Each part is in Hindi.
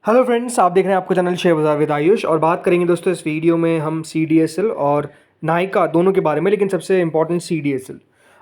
हेलो फ्रेंड्स, आप देख रहे हैं आपको चैनल शेयर बाजार विद आयुष। और बात करेंगे दोस्तों इस वीडियो में हम CDSL और नायका दोनों के बारे में, लेकिन सबसे इंपॉर्टेंट CDSL।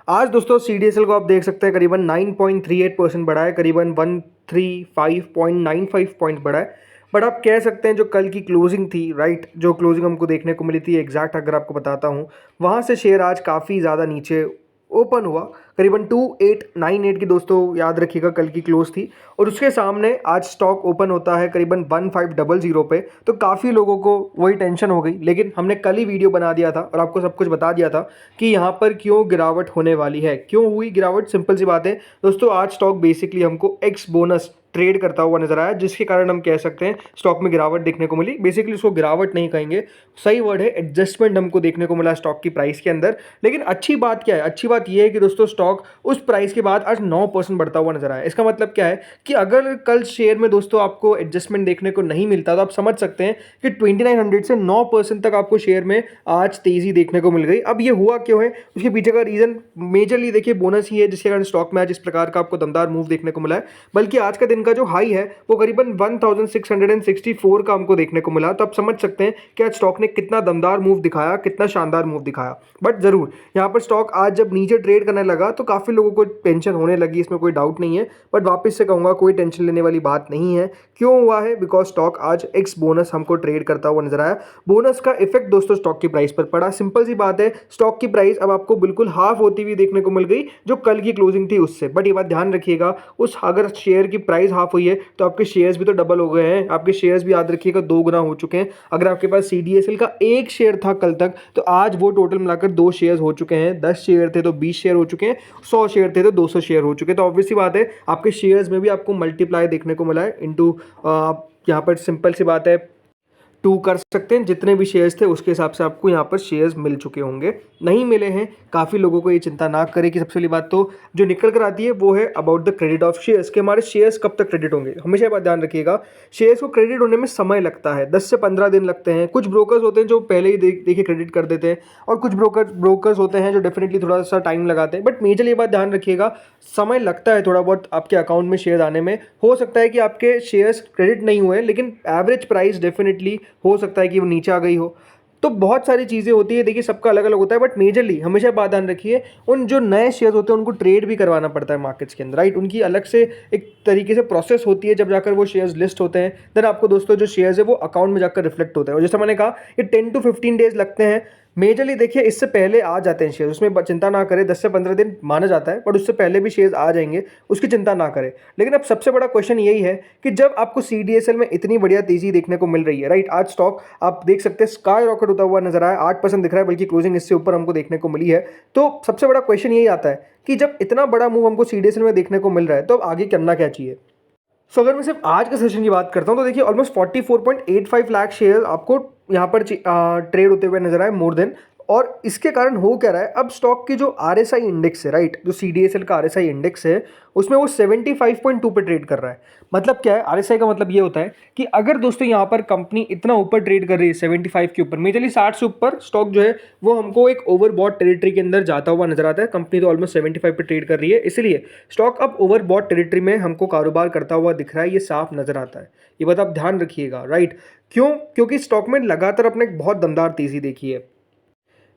आज दोस्तों CDSL को आप देख सकते हैं करीबन 9.38% बढ़ा है, करीबन 135.95 पॉइंट बढ़ा है। बट आप कह सकते हैं जो कल की क्लोजिंग थी, राइट, जो क्लोजिंग हमको देखने को मिली थी एग्जैक्ट अगर आपको बताता हूँ, वहाँ से शेयर आज काफ़ी ज़्यादा नीचे ओपन हुआ। करीबन 2898 की दोस्तों याद रखिएगा कल की क्लोज थी। और उसके सामने आज स्टॉक ओपन होता है करीबन 1500 पे। तो काफ़ी लोगों को वही टेंशन हो गई, लेकिन हमने कल ही वीडियो बना दिया था और आपको सब कुछ बता दिया था कि यहाँ पर क्यों गिरावट होने वाली है, क्यों हुई गिरावट। सिंपल सी बात है दोस्तों, आज स्टॉक बेसिकली हमको एक्स बोनस ट्रेड करता हुआ नजर आया, जिसके कारण हम कह सकते हैं स्टॉक में गिरावट देखने को मिली। बेसिकली उसको गिरावट नहीं कहेंगे, सही वर्ड है एडजस्टमेंट हमको देखने को मिला स्टॉक की प्राइस के अंदर। लेकिन अच्छी बात क्या है, अच्छी बात यह है कि दोस्तों स्टॉक उस प्राइस के बाद आज 9% बढ़ता हुआ नजर आया। इसका मतलब क्या है कि अगर कल शेयर में दोस्तों आपको एडजस्टमेंट देखने को नहीं मिलता तो आप समझ सकते हैं कि 2900 से 9% तक आपको शेयर में आज तेजी देखने को मिल गई। अब ये हुआ क्यों है, उसके पीछे का रीजन मेजरली देखिए बोनस ही है, जिसके कारण स्टॉक में आज इस प्रकार का आपको दमदार मूव देखने को मिला है। बल्कि आज का दिन का जो हाई है वो करीबन 1664 का हमको देखने को मिला। तो आप समझ सकते हैं कि आज स्टॉक ने कितना दमदार मूव दिखाया, कितना शानदार मूव दिखाया। बट जरूर यहाँ पर स्टॉक आज जब नीचे ट्रेड करने लगा तो काफी लोगों को टेंशन होने लगी, इसमें कोई डाउट नहीं है। बट वापस से कहूंगा कोई टेंशन लेने वाली बात नहीं है। क्यों हुआ है? बिकॉज स्टॉक आज एक्स बोनस हमको ट्रेड करता हुआ नजर आया। बोनस का इफेक्ट दोस्तों स्टॉक की प्राइस पर पड़ा। सिंपल सी बात है, स्टॉक की प्राइस अब आपको बिल्कुल हाफ होती हुई देखने को मिल गई जो कल की क्लोजिंग थी उससे। बट ये बात ध्यान रखिएगा, उस अगर शेयर की प्राइस हाफ हुई है तो आपके शेयर्स भी तो डबल हो गए हैं। आपके शेयर्स भी याद रखिएगा 2 गुना हो चुके हैं। अगर आपके पास CDSL का एक शेयर था कल तक, तो आज वो टोटल मिलाकर 2 शेयर हो चुके हैं। 10 शेयर थे तो 20 शेयर हो चुके हैं, 100 शेयर थे तो 200 शेयर हो चुके हैं। तो ऑब्वियसली बात है आपके शेयर्स में भी आपको मल्टीप्लाई देखने को मिला है इनटू, आप यहाँ पर सिंपल सी बात है 2 कर सकते हैं। जितने भी शेयर्स थे उसके हिसाब से आपको यहाँ पर शेयर्स मिल चुके होंगे। नहीं मिले हैं, काफ़ी लोगों को ये चिंता ना करें कि सबसे पहली बात तो जो निकल कर आती है वो है about the credit of shares, कि हमारे शेयर्स कब तक क्रेडिट होंगे। हमेशा ये बात ध्यान रखिएगा, शेयर्स को क्रेडिट होने में समय लगता है, 10 से 15 दिन लगते हैं। कुछ ब्रोकर्स होते हैं जो पहले ही देखिए क्रेडिट कर देते हैं, और कुछ ब्रोकर्स होते हैं जो डेफिनेटली थोड़ा सा टाइम लगाते हैं। बट मेजर ये बात ध्यान रखिएगा, समय लगता है थोड़ा बहुत आपके अकाउंट में शेयर आने में। हो सकता है कि आपके शेयर्स क्रेडिट नहीं हुए, लेकिन एवरेज प्राइस डेफिनेटली हो सकता है कि वो नीचे आ गई हो। तो बहुत सारी चीज़ें होती है, देखिए सबका अलग अलग होता है। बट मेजरली हमेशा बात ध्यान रखिए, उन जो नए शेयर्स होते हैं उनको ट्रेड भी करवाना पड़ता है मार्केट्स के अंदर, राइट। उनकी अलग से एक तरीके से प्रोसेस होती है, जब जाकर वो शेयर्स लिस्ट होते हैं देन आपको दोस्तों जो शेयर्स है वो अकाउंट में जाकर रिफ्लेक्ट होते हैं। और जैसे मैंने कहा ये 10 to 15 डेज लगते हैं मेजरली। देखिए इससे पहले आ जाते हैं शेयर, उसमें चिंता ना करें, 10 से 15 दिन माना जाता है, बट उससे पहले भी शेयर्स आ जाएंगे, उसकी चिंता ना करें। लेकिन अब सबसे बड़ा क्वेश्चन यही है कि जब आपको CDSL में इतनी बढ़िया तेजी देखने को मिल रही है, राइट, आज स्टॉक आप देख सकते हैं स्काई रॉकेट होता हुआ नजर आया, 8% दिख रहा है, बल्कि क्लोजिंग इससे ऊपर हमको देखने को मिली है। तो सबसे बड़ा क्वेश्चन यही आता है कि जब इतना बड़ा मूव हमको CDSL में देखने को मिल रहा है तो अब आगे करना क्या चाहिए। सो अगर मैं सिर्फ आज के सेशन की बात करता हूं तो देखिए ऑलमोस्ट 44.85 लाख शेयर आपको यहाँ पर ट्रेड होते हुए नजर आए, मोर देन। और इसके कारण हो क्या रहा है, अब स्टॉक की जो RSI इंडेक्स है, राइट, जो CDSL का RSI इंडेक्स है उसमें वो 75.2 पे ट्रेड कर रहा है। मतलब क्या है, RSI का मतलब ये होता है कि अगर दोस्तों यहाँ पर कंपनी इतना ऊपर ट्रेड कर रही है 75 के ऊपर, मेजरली 60 से ऊपर स्टॉक जो है वो हमको एक ओवरबॉट टेरिटरी के अंदर जाता हुआ नजर आता है। कंपनी तो ऑलमोस्ट 75 पे ट्रेड कर रही है, इसलिए स्टॉक अब ओवरबॉट टेरिटरी में हमको कारोबार करता हुआ दिख रहा है, ये साफ नजर आता है। ये बात आप ध्यान रखिएगा, राइट। क्यों? क्योंकि स्टॉक में लगातार अपने एक बहुत दमदार तेजी देखी है।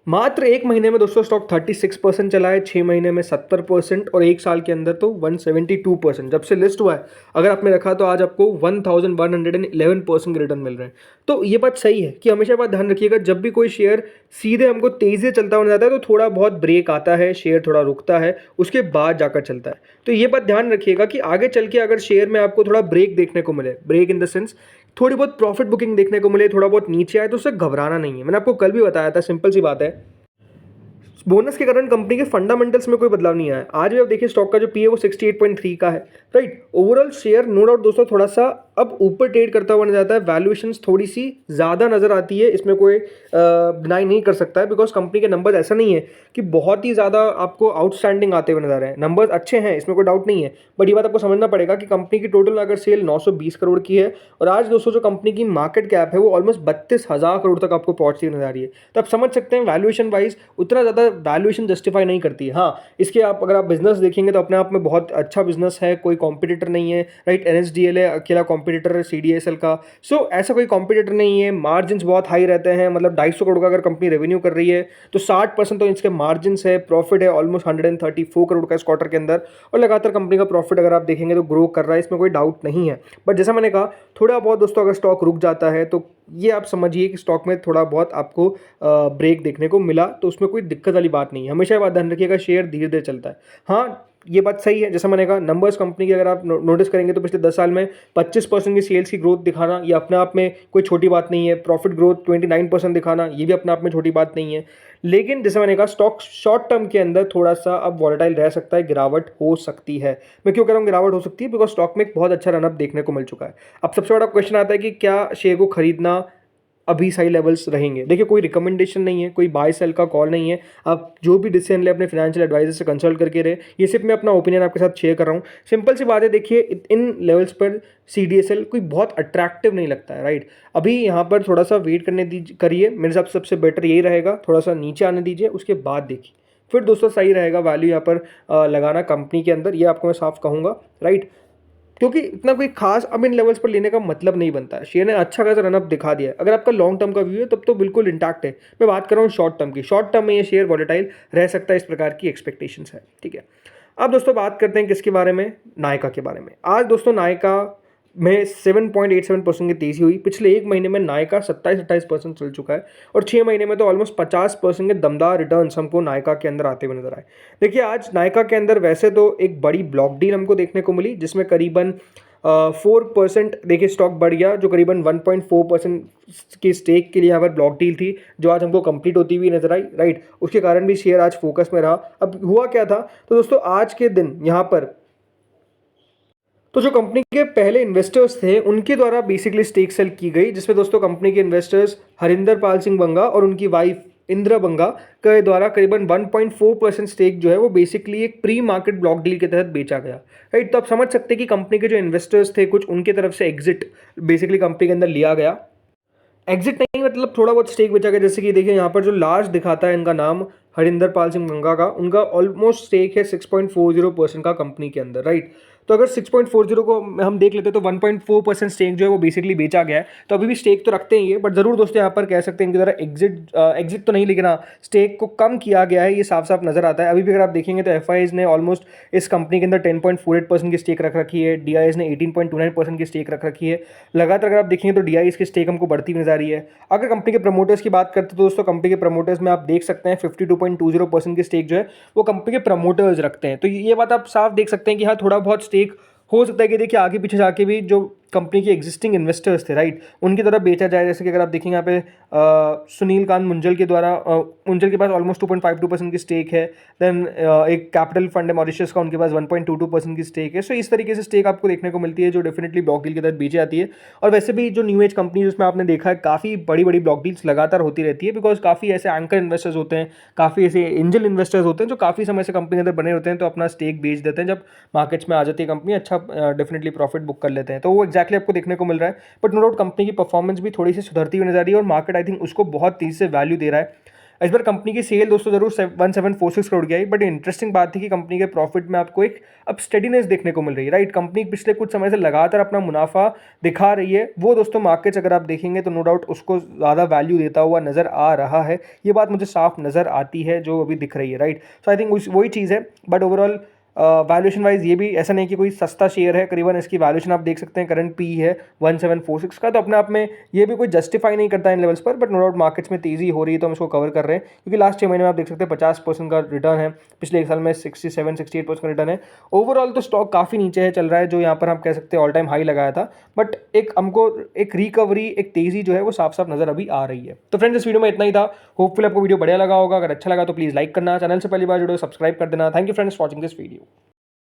मात्र 1 महीने में दोस्तों स्टॉक 36% चला है, 6 महीने में 70%, और 1 साल के अंदर तो 172%। जब से लिस्ट हुआ है अगर आपने रखा तो आज आपको 1111% रिटर्न मिल रहे हैं। तो ये बात सही है कि हमेशा बात ध्यान रखिएगा, जब भी कोई शेयर सीधे हमको तेजी से चलता हुआ जाता है तो थोड़ा बहुत ब्रेक आता है, शेयर थोड़ा रुकता है, उसके बाद जाकर चलता है। तो ये बात ध्यान रखिएगा कि आगे चल के अगर शेयर में आपको थोड़ा ब्रेक देखने को मिले, ब्रेक इन द सेंस थोड़ी बहुत प्रॉफिट बुकिंग देखने को मिले, थोड़ा बहुत नीचे आए, तो उससे घबराना नहीं है। मैंने आपको कल भी बताया था, सिंपल सी बात है, बोनस के कारण कंपनी के फंडामेंटल्स में कोई बदलाव नहीं आया। आज भी आप देखिए स्टॉक का जो पी है वो 68.3 का है, right. Overall share no doubt दोस्तों थोड़ा सा अब ऊपर ट्रेड करता हुआ नजर आता है, वैल्यूएशंस थोड़ी सी ज़्यादा नजर आती है, इसमें कोई डिनाई नहीं कर सकता है। बिकॉज कंपनी के नंबर्स ऐसा नहीं है कि बहुत ही ज़्यादा आपको आउटस्टैंडिंग आते हुए नजर आ रहे हैं, नंबर्स अच्छे हैं, इसमें कोई डाउट नहीं है। बट ये बात आपको समझना पड़ेगा कि कंपनी की टोटल अगर सेल 920 करोड़ की है और आज दोस्तों जो कंपनी की मार्केट कैप है वो ऑलमोस्ट 32,000 करोड़ तक आपको पहुंचती नजर आ रही है। तो आप समझ सकते हैं वैल्यूएशन वाइज उतना ज़्यादा वैल्यूएशन जस्टिफाई नहीं करती है। हाँ, इसके आप अगर आप बिजनेस देखेंगे तो अपने आप में बहुत अच्छा बिजनेस है, कोई कॉम्पिटिटर नहीं है, राइट। NSDL है, अकेला कॉम्पिटिटर है CDSL का। सो ऐसा कोई कॉम्पिटिटर नहीं है, मार्जिन बहुत हाई रहते हैं, मतलब 250 करोड़ का अगर कंपनी रेवेन्यू कर रही है तो 60% तो इसके मार्जिन है, प्रॉफिट है ऑलमोस्ट 134 करोड़ का इस क्वार्टर के अंदर, और लगातार कंपनी का प्रॉफिट अगर आप देखेंगे तो ग्रो कर रहा है, इसमें कोई डाउट नहीं है। बट जैसा मैंने कहा, थोड़ा बहुत दोस्तों अगर स्टॉक रुक जाता है तो ये आप समझिए कि स्टॉक में थोड़ा बहुत आपको ब्रेक देखने को मिला, तो उसमें कोई दिक्कत वाली बात नहीं है। हमेशा ये बात ध्यान रखिएगा, शेयर धीरे धीरे चलता है। हाँ, ये बात सही है, जैसा मैंने कहा नंबर्स कंपनी के अगर आप नोटिस करेंगे तो पिछले 10 साल में 25% की सेल्स की ग्रोथ दिखाना ये अपने आप में कोई छोटी बात नहीं है। प्रॉफिट ग्रोथ 29% दिखाना ये भी अपने आप में छोटी बात नहीं है। लेकिन जैसे मैंने कहा, स्टॉक शॉर्ट टर्म के अंदर थोड़ा सा अब वॉलेटाइल रह सकता है, गिरावट हो सकती है। मैं क्यों कह रहा हूँ गिरावट हो सकती है? बिकॉज स्टॉक में एक बहुत अच्छा रनअप देखने को मिल चुका है। अब सबसे बड़ा क्वेश्चन आता है कि क्या शेयर को खरीदना अभी सही लेवल्स रहेंगे। देखिए, कोई रिकमेंडेशन नहीं है, कोई बाय सेल का कॉल नहीं है। आप जो भी डिसीजन ले अपने फाइनेंशियल एडवाइजर से कंसल्ट करके रहे। ये सिर्फ मैं अपना ओपिनियन आपके साथ शेयर कर रहा हूँ। सिंपल सी बात है, देखिए इन लेवल्स पर CDSL कोई बहुत अट्रैक्टिव नहीं लगता है, राइट। अभी यहाँ पर थोड़ा सा वेट करने करिए, मेरे हिसाब से सबसे बेटर यही रहेगा, थोड़ा सा नीचे आने दीजिए, उसके बाद देखिए, फिर दोस्तों सही रहेगा वैल्यू यहाँ पर लगाना कंपनी के अंदर, ये आपको मैं साफ कहूँगा, राइट। क्योंकि इतना कोई खास अब इन लेवल्स पर लेने का मतलब नहीं बनता है। शेयर ने अच्छा खासा रनअप दिखा दिया है। अगर आपका लॉन्ग टर्म का व्यू है तब तो बिल्कुल इंटैक्ट है। मैं बात कर रहा हूँ शॉर्ट टर्म की। शॉर्ट टर्म में ये शेयर वॉलेटाइल रह सकता है, इस प्रकार की एक्सपेक्टेशंस है, ठीक है। अब दोस्तों बात करते हैं किसके बारे में, नायका के बारे में। आज दोस्तों नायका में 7.87% की तेजी हुई। पिछले एक महीने में नायका 27-28% चल चुका है, और 6 महीने में तो ऑलमोस्ट 50% के दमदार रिटर्न्स हमको नायका के अंदर आते हुए नजर आए। देखिए, आज नायका के अंदर वैसे तो एक बड़ी ब्लॉक डील हमको देखने को मिली, जिसमें करीबन 4% देखिए स्टॉक बढ़ गया, जो करीबन 1.4% की स्टेक के लिए यहाँ पर ब्लॉक डील थी, जो आज हमको कंप्लीट होती हुई नजर आई, राइट। उसके कारण भी शेयर आज फोकस में रहा। अब हुआ क्या था, तो दोस्तों आज के दिन यहाँ पर तो जो कंपनी के पहले इन्वेस्टर्स थे उनके द्वारा बेसिकली स्टेक सेल की गई, जिसमें दोस्तों कंपनी के इन्वेस्टर्स हरिंदर पाल सिंह बंगा और उनकी वाइफ इंदिरा बंगा के द्वारा करीबन 1.4% स्टेक जो है वो बेसिकली एक प्री मार्केट ब्लॉक डील के तहत बेचा गया, राइट। तो आप समझ सकते हैं कि कंपनी के जो इन्वेस्टर्स थे कुछ, उनके तरफ से एग्जिट बेसिकली कंपनी के अंदर लिया गया। एग्जिट नहीं मतलब थोड़ा बहुत स्टेक बेचा गया। जैसे कि देखिए यहाँ पर जो लार्ज दिखाता है इनका नाम हरिंदर पाल सिंह गंगा का, उनका ऑलमोस्ट स्टेक है 6.40% का कंपनी के अंदर, राइट। तो अगर 6.40 को हम देख लेते हैं तो 1.4% स्टेक जो है वो बेसिकली बेचा गया है। तो अभी भी स्टेक तो रखते हैं ये, बट जरूर दोस्तों यहाँ पर कह सकते हैं इनकी तरह एग्जिट तो नहीं, लेकिन हाँ स्टेक को कम किया गया है, ये साफ साफ नजर आता है। अभी भी अगर आप देखेंगे तो FIs ने ऑलमोस्ट इस कंपनी के अंदर 10.48% की स्टेक रख रखी है, DIs ने 18.29% की स्टेक रख रखी है। लगातार अगर आप देखेंगे तो DIs की स्टेक हमको बढ़ती नजर आ रही है। अगर कंपनी के प्रमोटर्स की बात करते हैं तो दोस्तों कंपनी के प्रमोटर्स में आप देख सकते हैं 52.20% की स्टेक जो है वो कंपनी के प्रमोटर्स रखते हैं। तो ये बात आप साफ देख सकते हैं कि हाँ थोड़ा बहुत स्टेक हो सकता है कि देखिए आगे पीछे जाके भी जो कंपनी के एग्जिस्टिंग इन्वेस्टर्स थे, राइट, उनकी तरफ बेचा जाए। जैसे कि अगर आप देखेंगे यहाँ पे सुनील कांत मुंजल के द्वारा, मुंजल के पास ऑलमोस्ट 2.52% की स्टेक है। देन एक कैपिटल फंड है मॉरिशस का, उनके पास 1.22% की स्टेक है। सो इस तरीके से स्टेक आपको देखने को मिलती है जो डेफिनेटली ब्लॉक डील के तहत बेची जाती है। और वैसे भी जो न्यू एज कंपनी जिसमें आपने देखा है काफ़ी बड़ी बड़ी ब्लॉक डील्स लगातार होती रहती है, बिकॉज काफ़ी ऐसे एंकर इन्वेस्टर्स होते हैं, काफ़ी ऐसे एंजल इन्वेस्टर्स होते हैं जो काफ़ी समय से कंपनी के अंदर बने होते हैं, तो अपना स्टेक बेच देते हैं। जब मार्केट्स में आ जाती है कंपनी, अच्छा डेफिनेटली प्रॉफिट बुक कर लेते हैं, तो वो एक्जैक्टली आपको देखने को मिल रहा है। बट नो डाउट कंपनी की परफॉर्मेंस भी थोड़ी सी सुधरती हुई नजर आ रही है, और मार्केट आई थिंक उसको बहुत तेजी से वैल्यू दे रहा है। इस बार कंपनी की सेल दोस्तों जरूर 1746 करोड़ की आई, बट इंटरेस्टिंग बात थी कि कंपनी के प्रॉफिट में आपको एक अब स्टेडीनेस देखने को मिल रही है, राइट। कंपनी पिछले कुछ समय से लगातार अपना मुनाफा दिखा रही है, वो दोस्तों मार्केट्स अगर आप देखेंगे तो नो डाउट उसको ज़्यादा वैल्यू देता हुआ नजर आ रहा है। ये बात मुझे साफ नजर आती है जो अभी दिख रही है, राइट। सो आई थिंक वही चीज़ है। बट ओवरऑल वैल्यूएशन वाइज ये भी ऐसा नहीं कि कोई सस्ता शेयर है। करीबन इसकी वैल्यूएशन आप देख सकते हैं करंट पी है 1746 का, तो अपने आप में ये भी कोई जस्टिफाई नहीं करता इन लेवल्स पर। बट नो डाउट मार्केट्स में तेजी हो रही है तो हम इसको कवर कर रहे हैं, क्योंकि लास्ट 6 महीने में आप देख सकते हैं 50% का रिटर्न है, पिछले एक साल में 67-68% का रिटर्न है। ओवरऑल तो स्टॉक काफ़ी नीचे है चल रहा है, जो यहाँ पर हम कह सकते हैं ऑल टाइम हाई लगाया था। बट एक हमको एक रिकवरी, एक तेजी जो है वो साफ साफ नजर अभी आ रही है। तो फ्रेंड्स इस वीडियो में इतना ही था। होपफुल आपको वीडियो बढ़िया लगा होगा। अगर अच्छा लगा तो प्लीज़ लाइक करना, चैनल से पहली बार जुड़ो सब्सक्राइब कर देना। Thank you friends watching this video.